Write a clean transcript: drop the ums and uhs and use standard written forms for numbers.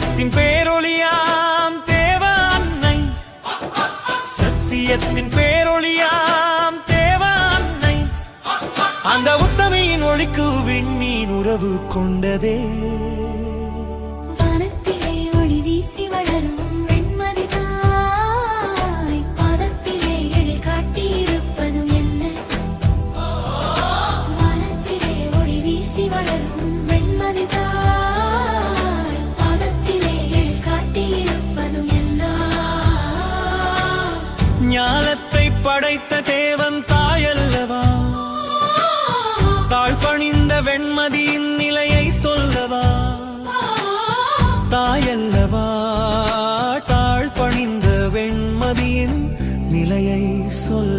சத்தியத்தின் பேரொளியாம் தேவ அன்னை, சத்தியத்தின் பேரொளியாம் தேவ அன்னை, அந்த உத்தமையின் ஒளிக்கு விண்மீன் உறவு கொண்டதே. வானத்திலே ஒளி வீசி வளரும் வெண்மதி தாய், பாதத்திலே எழில் காட்டியிருப்பதும் என்ன? வானத்திலே ஒளி வீசி வளரும் வெண்மதி தாய், பாதத்திலே எழில் காட்டியிருப்பதும் என்ன? ஞானத்தை படைத்த தேவன் தாயல்லவா, தாழ்பணிந்த வெண்மதியின் நிலையை சொல்லவா? தாயல்லவா, தாழ்பணிந்த வெண்மதியின் நிலையை சொல்